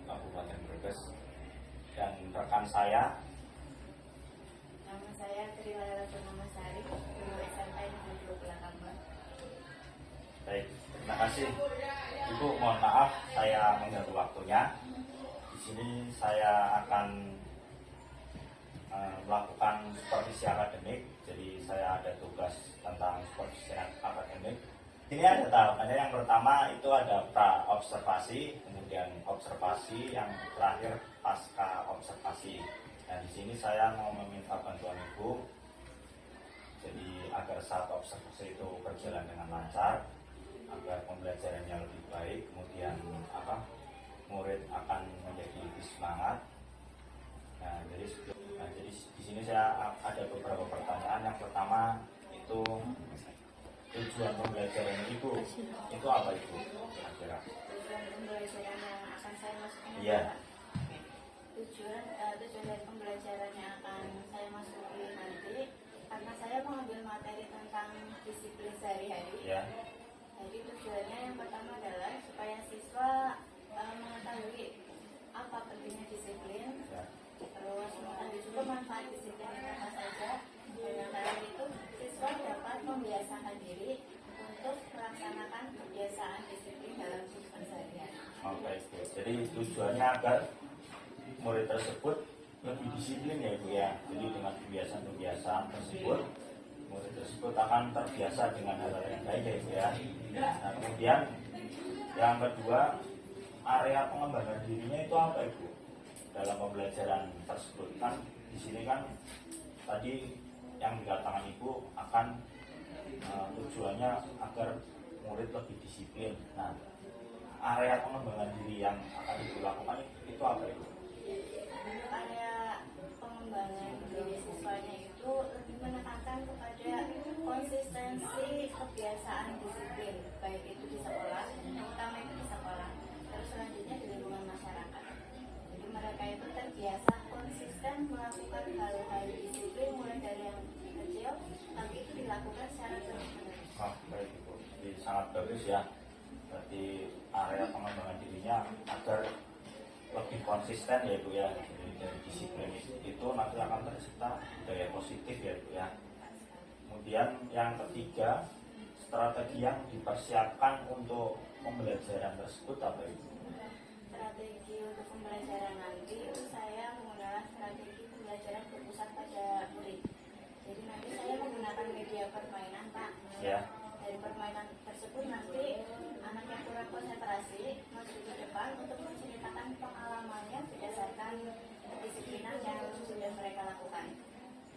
Kabupaten Brebes. Dan rekan saya, Nama saya Triwala Purnama Sari, guru SMP Negeri 2 Pelakambang. baik, terima kasih. Ibu, mohon maaf saya mengganggu waktunya. Di sini saya akan melakukan supervisi akademik. Jadi saya ada tugas tentang supervisi akademik. Ini ada tahapannya. Yang pertama itu ada pra observasi, kemudian observasi, yang terakhir pasca observasi. Nah, di sini saya mau meminta bantuan Ibu. Jadi agar saat observasi itu berjalan dengan lancar, agar pembelajarannya lebih baik, kemudian murid akan menjadi lebih semangat. Nah, jadi di sini saya ada beberapa pertanyaan. Yang pertama itu tujuan pembelajaran Ibu itu apa, Ibu? Kira-kira. Tujuan pembelajaran yang akan saya masuki. Iya. Tujuan dari pembelajaran yang akan saya masuki nanti, karena saya mengambil materi tentang disiplin sehari-hari. Ya. Jadi tujuannya yang pertama adalah supaya siswa mengetahui apa pentingnya disiplin, Ya. terus mengetahui juga manfaat disiplin itu apa saja. Dan yang terakhir itu siswa dapat membiasakan diri untuk melaksanakan kebiasaan disiplin dalam kehidupan sehari-hari. Oke, Ibu. Jadi tujuannya agar murid tersebut lebih disiplin ya, Ibu ya. Jadi dengan kebiasaan-kebiasaan tersebut, murid tersebut akan terbiasa dengan hal-hal yang baik ya, Ibu ya. Nah, kemudian yang kedua, area pengembangan dirinya itu apa, Ibu? Dalam pembelajaran tersebut kan di sini kan tadi yang dikatakan Ibu akan tujuannya agar murid lebih disiplin. Nah, area pengembangan diri yang akan Ibu lakukan itu apa, Ibu? Area pengembangan diri siswanya itu lebih menekankan kepada konsistensi kebiasaan disiplin, baik itu di sekolah, yang utama itu di sekolah, terus selanjutnya di lingkungan masyarakat. Jadi mereka itu terbiasa konsisten melakukan hal-hal disiplin mulai dari yang kecil, tapi itu dilakukan secara terus-menerus. Oh, baik, Ibu. Jadi sangat bagus ya. Berarti area pengembangan dirinya agar lebih konsisten ya, Ibu ya. Jadi dari disiplin itu nanti akan tercipta budaya positif ya, Ibu ya. Kemudian yang ketiga, strategi yang dipersiapkan untuk pembelajaran tersebut apa, Ibu? Strategi untuk pembelajaran nanti itu saya menggunakan strategi pembelajaran berpusat pada murid. Jadi nanti saya menggunakan media permainan, Pak. Ya. Dari permainan tersebut nanti anak yang kurang konsentrasi masuk ke depan untuk menceritakan pengalamannya berdasarkan kedisiplinan yang sudah mereka lakukan.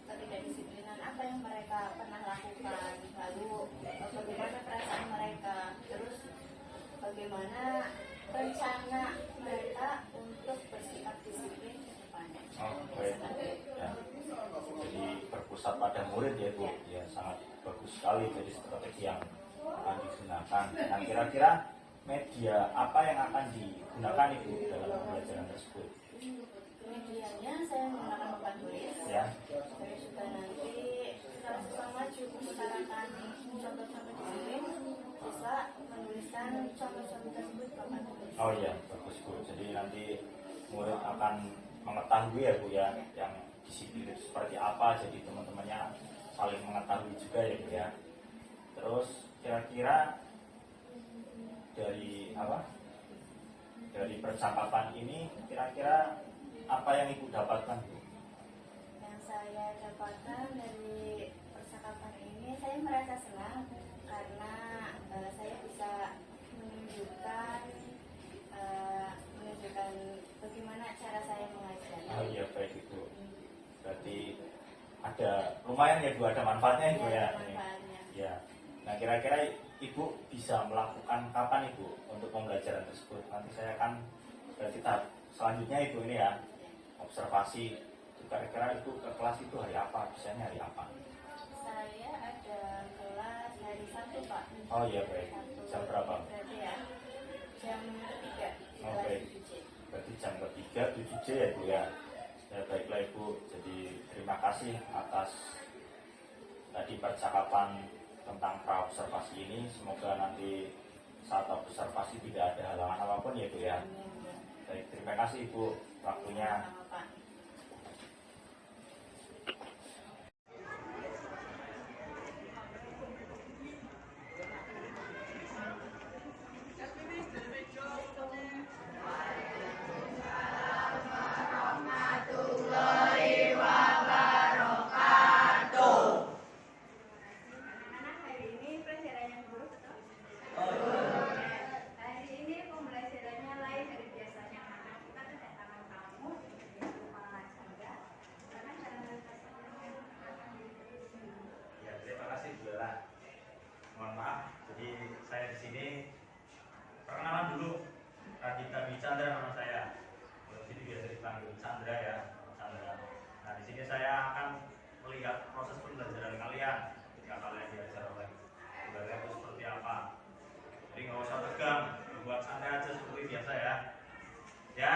Ketidakdisiplinan apa yang mereka pernah lakukan, lalu bagaimana perasaan mereka, terus bagaimana rencana mereka untuk bersikap disiplin ke depannya. Oh, baik. Ya. Jadi berpusat pada murid ya, Bu. Ya, sangat bagus sekali. Jadi strategi yang akan digunakan. Nah, kira-kira media apa yang akan digunakan, Ibu, dalam pembelajaran tersebut? Medianya saya menggunakan papan tulis. Ya. Terus juga nanti setelah siswa maju mengutarakan contoh-contoh disiplin, siswa menuliskan contoh-contoh tersebut di papan tulis. Oh iya, bagus, Bu. Jadi nanti murid akan mengetahui ya, Bu ya, yang disiplin itu seperti apa. Jadi teman-temannya saling mengetahui juga ya, Bu ya. Terus kira-kira dari dari percakapan ini kira-kira apa yang Ibu dapatkan, Bu? Yang saya dapatkan dari percakapan ini, saya merasa senang karena saya bisa menunjukkan bagaimana cara saya mengajar. Oh iya, baik, Ibu. Berarti ada lumayan ya, Bu, ada manfaatnya, Ibu ya. Manfaatnya. Ya. Nah, kira-kira Ibu bisa melakukan kapan, Ibu, untuk pembelajaran tersebut? Nanti saya akan berarti tahap selanjutnya, Ibu, ini ya, observasi. Kira-kira Ibu ke kelas itu hari apa? Biasanya hari apa? Saya ada kelas hari Sabtu, Pak. Oh iya, baik. Jam berapa? Berarti ya, jam 3 di Oh, kelas baik. 7C. Berarti jam ketiga 7C ya, Bu ya. Ya, baiklah, Ibu. Jadi terima kasih atas tadi percakapan tentang pra-observasi ini. Semoga nanti saat observasi tidak ada halangan apapun ya, Bu ya. Baik, terima kasih Ibu waktunya. Sama Pak. Anak-anak, hari ini pelajarannya guru betul? Hari ini pembelajarannya lain dari biasanya karena kita kedatangan tamu yaitu Pak Chandra. Karena cara presentasinya akan Ya, terima kasih Bu Ella. Mohon maaf, jadi saya di sini perkenalan dulu. Radita Dwi Chandra nama saya. Kalau di sini biasa dipanggil Chandra ya, Chandra. Nah, di sini saya akan melihat proses pembelajaran kalian ketika kalian diajar oleh Bu Ella itu seperti apa. Jadi nggak usah tegang, buat santai aja seperti biasa ya. Ya?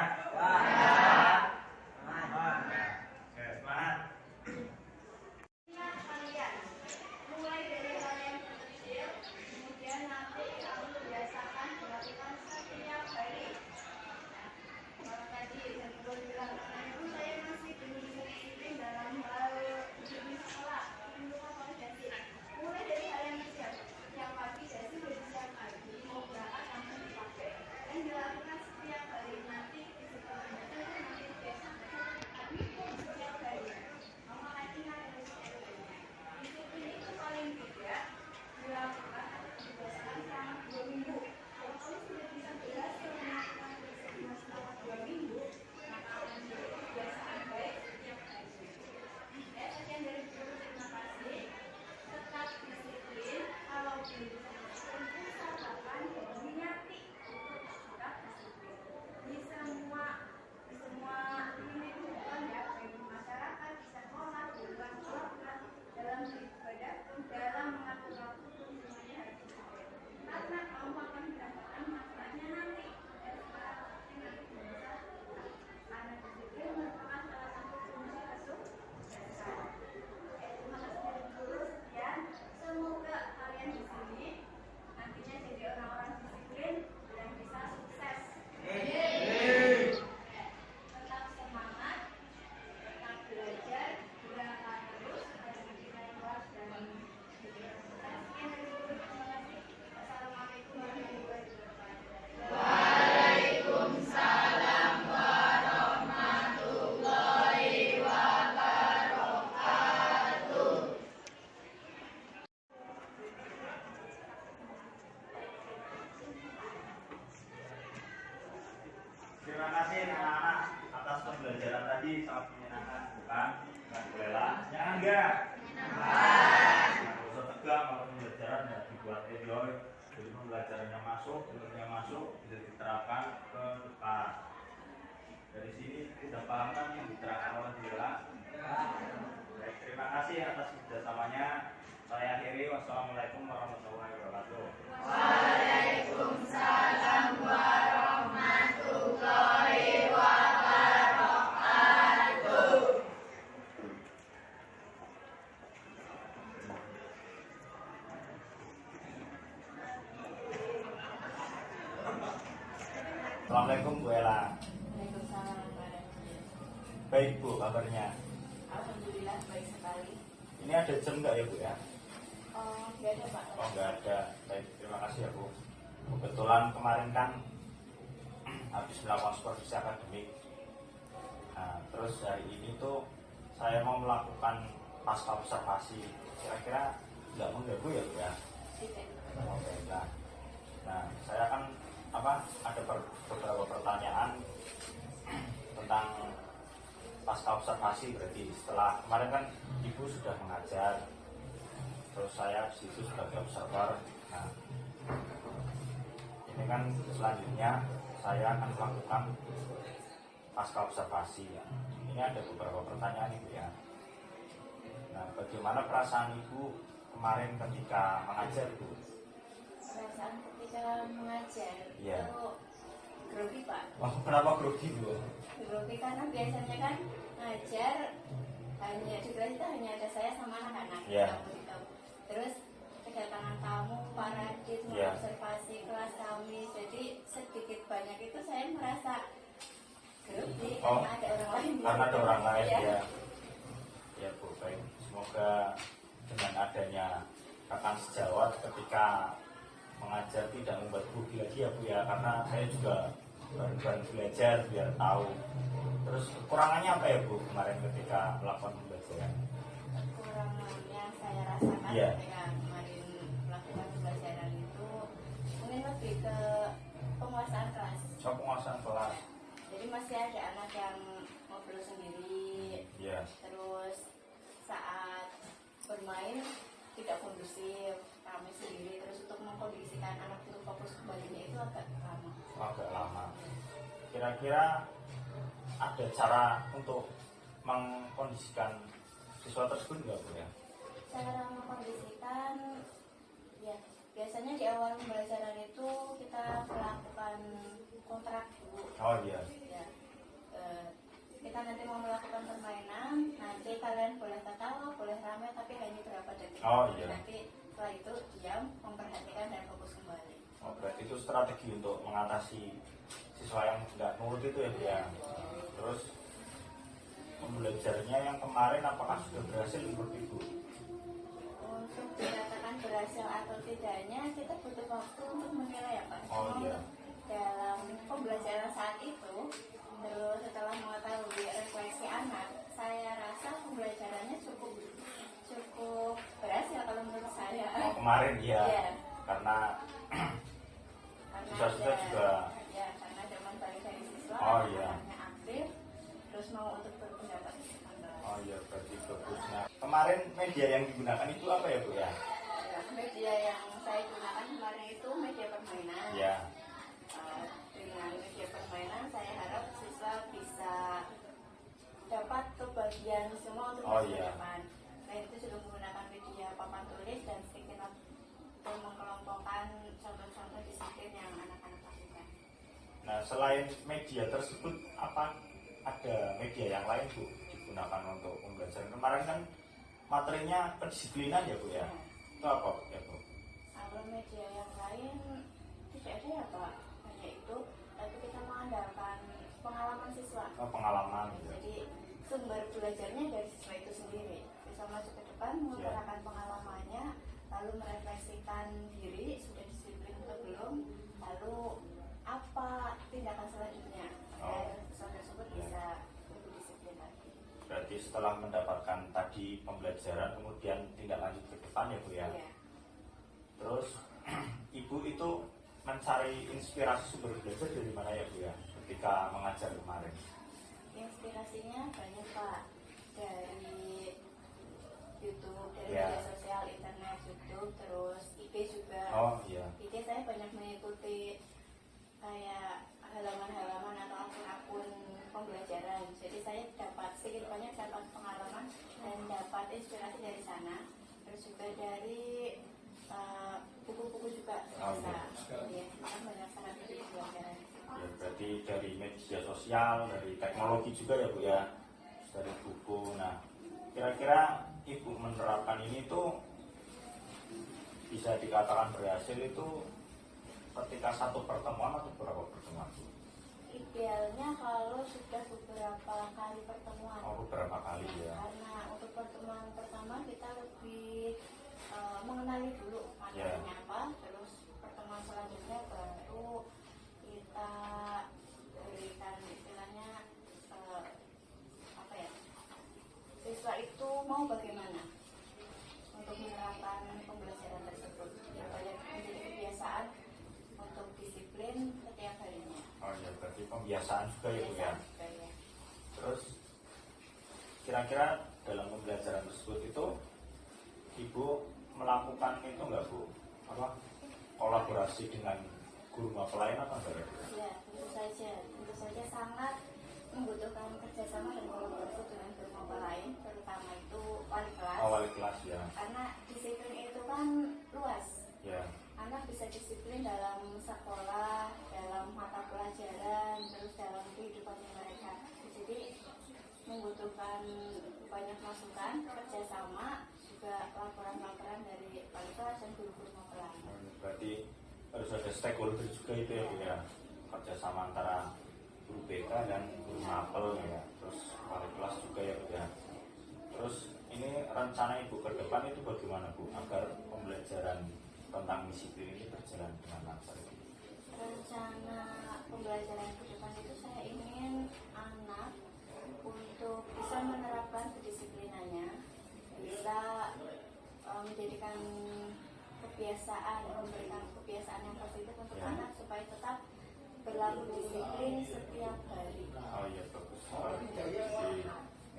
Semangat. Oke, semangat. Ingat kalian, mulai dari hal yang kecil, kemudian nanti kamu biasakan melakukan setiap hari. Kalau tadi Zandul bilang, "Ibu, saya masih belum bisa disiplin dalam hal di sekolah, belum lupa kalau jadi." Mulai dari hal yang kecil, setiap pagi jadi sudah disiapkan, jadi mau berangkat langsung dipakai. Dan dilakukan setiap hari nanti disiplin itu nanti biasakan setiap hari. Kamu akan ingat dari setiap harinya. Disiplin itu paling tidak dilakukan atau dibiasakan selama 2 minggu. Kalau kamu sudah bisa berhasil melakukan disiplin selama 2 minggu, maka akan menjadi kebiasaan baik setiap hari. Sekian dari guru, terima kasih. Tetap disiplin. Kalau belum bisa disiplin, usahakan dan niati untuk tetap disiplin. Di semua lini kehidupan ya, baik di masyarakat, di sekolah, di luar sekolah, dalam beribadah pun, dalam mengatur waktu pun semuanya harus disiplin. Karena kamu akan mendapatkan manfaatnya nanti. Dan sekarang ingat bisa, karena disiplin merupakan salah satu kunci kesuksesan. Terima kasih dari guru, sekian. Semoga kalian di sini nantinya jadi orang-orang disiplin dan bisa sukses. Tetap semangat, tetap belajar, gunakan terus agar kita luas dan sekian dari guru. Terima kasih. Wassalamualaikum warahmatullahi wabarakatuh. Terima kasih anak-anak atas pembelajaran tadi, sangat menyenangkan, bukan? Bukan Bu Ella? Jangan enggak? Nggak usah tegang kalau pembelajaran ya dibuat enjoy. Jadi pembelajarannya masuk, ilmunya masuk, bisa diterapkan ke depan. Dari sini sudah paham kan yang diterapkan oleh Bu Ella? Baik, terima kasih atas kerjasamanya. Saya akhiri. Wassalamualaikum warahmatullahi wabarakatuh. Assalamualaikum Bu Ella. Waalaikumsalam warahmatullahi. Baik Bu, kabarnya. Alhamdulillah baik sekali. Ini ada jam nggak ya Bu ya? Oh, nggak ada Pak. Oh nggak ada. Baik, terima kasih ya Bu. Kebetulan kemarin kan habis melakukan supervisi akademik. Nah, terus hari ini tuh saya mau melakukan pasca observasi. Kira-kira nggak mengganggu ya Bu ya? Tidak. Oh, baiklah. Nah, saya kan ada beberapa pertanyaan tentang pasca observasi. Berarti setelah kemarin kan Ibu sudah mengajar, terus saya di situ sebagai observer. Nah, ini kan selanjutnya saya akan melakukan pasca observasi ya. Ini ada beberapa pertanyaan Ibu ya. Nah, bagaimana perasaan Ibu kemarin ketika mengajar Bu? Perasaan ketika mengajar Iya. itu grogi Pak. Oh, kenapa grogi Bu? Grogi karena biasanya kan ngajar hanya di kelas itu hanya ada saya sama anak-anak. Iya. Tamu. Terus kedatangan tamu, para adit Iya. mengobservasi kelas kami. Jadi sedikit banyak itu saya merasa Oh, karena ada orang lain. karena ada orang lain Iya. ya. Ya Bu, baik. Semoga dengan adanya rekan sejawat ketika mengajar tidak membuat rugi lagi ya Bu ya, karena saya juga baru belajar biar tahu. Terus kekurangannya apa ya Bu kemarin ketika melakukan pembelajaran? Kekurangan yang saya rasakan Iya. ketika kemarin melakukan pembelajaran itu mungkin lebih ke penguasaan kelas. Soal penguasaan kelas. Jadi masih ada anak yang ngobrol sendiri, Iya. terus saat bermain tidak kondusif, kami sendiri, terus untuk mengkondisikan anak itu fokus kembalinya itu agak lama. Agak lama. Kira-kira ada cara untuk mengkondisikan siswa tersebut nggak Bu ya? Cara mengkondisikan, ya biasanya di awal pembelajaran itu kita melakukan kontrak dulu. Oh iya. Ya, kita nanti mau melakukan permainan, nanti kalian boleh ketawa, boleh rame, tapi hanya berapa detik. Oh, iya. Nanti setelah itu diam, memperhatikan dan fokus kembali. Oh, berarti itu strategi untuk mengatasi siswa yang nggak nurut itu ya Bu ya. Terus pembelajarannya yang kemarin apakah sudah berhasil menurut Ibu? Untuk dikatakan berhasil atau tidaknya, kita butuh waktu untuk menilai ya Pak. Oh, Cuma iya. dalam pembelajaran saat itu, terus setelah mengetahui refleksi anak, saya rasa pembelajarannya cukup berhasil kalau menurut saya. Oh, kemarin ya, Iya. karena Karena siswa-siswa ada- juga. ya karena ada manfaat dari siswa, Oh, iya. anaknya aktif, terus mau untuk berpendapat di kelas. Oh iya, berarti bagusnya. Kemarin media yang digunakan itu apa ya Bu ya? Ya, media yang saya gunakan kemarin itu media permainan. Ya. Dengan media permainan saya harap siswa bisa dapat kebagian semua untuk Oh, masa iya. depan. Selain itu juga menggunakan media papan tulis dan sticky note untuk mengelompokkan contoh-contoh disiplin yang anak-anak lakukan. Nah, selain media tersebut, apa ada media yang lain Bu digunakan untuk pembelajaran? Kemarin kan materinya kedisiplinan ya Bu ya? Itu apa ya Bu? Kalau media yang lain tidak ada ya Pak, hanya itu. Tapi kita mengandalkan pengalaman siswa. Oh, pengalaman ya. Jadi sumber belajarnya dari siswa itu sendiri. Siswa maju ke depan mengutarakan pengalamannya, lalu merefleksikan diri sudah disiplin atau belum, lalu apa tindakan selanjutnya agar siswa tersebut bisa lebih disiplin lagi. Berarti setelah mendapatkan tadi pembelajaran, kemudian tindak lanjut ke depan ya Bu ya? Iya. Terus Ibu itu mencari inspirasi sumber belajar dari mana ya Bu ya? Ketika mengajar kemarin. Inspirasinya banyak Pak, dari YouTube, dari Ya. media sosial, internet, YouTube, terus IG juga. Oh iya. IG saya banyak mengikuti kayak halaman-halaman atau akun-akun pembelajaran. Jadi saya dapat sedikit banyak dapat pengalaman dan dapat inspirasi dari sana. Terus juga dari buku-buku juga Oh, bisa. iya. Ya, kan banyak sangat dari pembelajaran. Ya, berarti dari media sosial, dari teknologi juga ya Bu ya, dari buku. Nah, kira-kira Ibu menerapkan ini tuh bisa dikatakan berhasil itu ketika satu pertemuan atau berapa pertemuan? Idealnya kalau sudah beberapa kali pertemuan. Oh, beberapa kali ya. Karena untuk pertemuan pertama kita lebih mengenali dulu materinya apa, terus pertemuan selanjutnya baru kita berikan istilahnya apa ya, siswa itu mau bagaimana untuk menerapkan pembelajaran tersebut. Yang banyak menjadi kebiasaan untuk disiplin setiap harinya. Oh ya, berarti pembiasaan juga ya Bu ya. Kebiasaan juga, ya. Terus kira-kira dalam pembelajaran tersebut itu Ibu melakukan itu enggak Bu? Apa? Kolaborasi dengan guru mapelain apa enggak ya Bu? Ya, tentu saja sangat membutuhkan kerjasama dan kolaborasi dengan guru mapel lain, terutama itu wali kelas. Oh, wali kelas ya. Karena disiplin itu kan luas. Ya. Anak bisa disiplin dalam sekolah, dalam mata pelajaran, terus dalam kehidupan mereka. Jadi membutuhkan banyak masukan, kerjasama, juga laporan-laporan dari wali kelas dan guru-guru mapel lain. Berarti harus ada stakeholder juga itu ya Bu ya, kerjasama antara guru BK dan guru mapel ya, terus wali kelas juga ya Bu ya. Terus ini rencana Ibu ke depan itu bagaimana Bu agar pembelajaran tentang disiplin ini berjalan dengan lancar? Rencana pembelajaran ke depan itu saya ingin anak untuk bisa menerapkan kedisiplinannya, bisa menjadikan kebiasaan, memberikan kebiasaan yang positif untuk Ya. anak supaya tetap berlaku disiplin setiap hari. Oh iya bagus. Jadi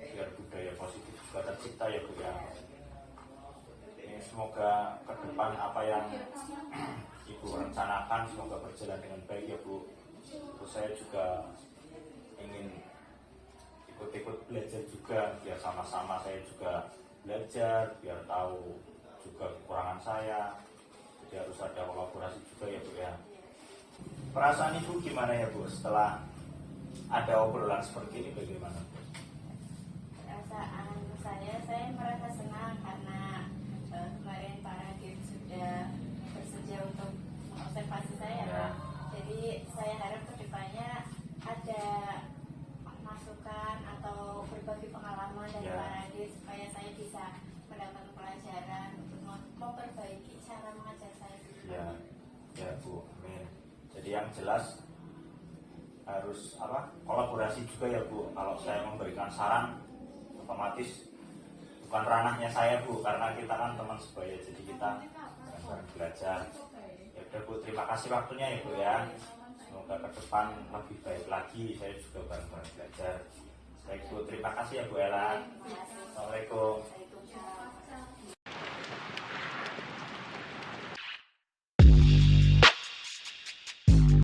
biar budaya positif juga tercipta ya Bu ya. Ini semoga ke depan apa yang Ibu rencanakan semoga berjalan dengan baik ya Bu. Terus saya juga ingin ikut-ikut belajar juga biar sama-sama saya juga belajar biar tahu juga kekurangan saya. Jadi harus ada kolaborasi juga ya Bu ya. Perasaan Ibu gimana ya Bu setelah ada obrolan seperti ini bagaimana? Perasaan saya merasa senang karena kemarin Pak Radit sudah bersedia untuk mengobservasi saya. Ya. Jadi saya harap kedepannya ada masukan atau berbagi pengalaman dari Ya. Pak Radit supaya saya bisa mendapatkan pelajaran untuk memperbaiki cara mengajar saya. Ya, ya Bu, amin. Jadi yang jelas harus kolaborasi juga ya Bu. Kalau saya memberikan saran otomatis bukan ranahnya saya Bu, karena kita kan teman sebaya, jadi kita bareng belajar. Ya udah Bu, terima kasih waktunya ya Bu ya. Semoga ke depan lebih baik lagi, saya juga bareng-bareng belajar. Baik Bu, terima kasih ya Bu Ella. Terima kasih. Assalamualaikum. Waalaikumsalam.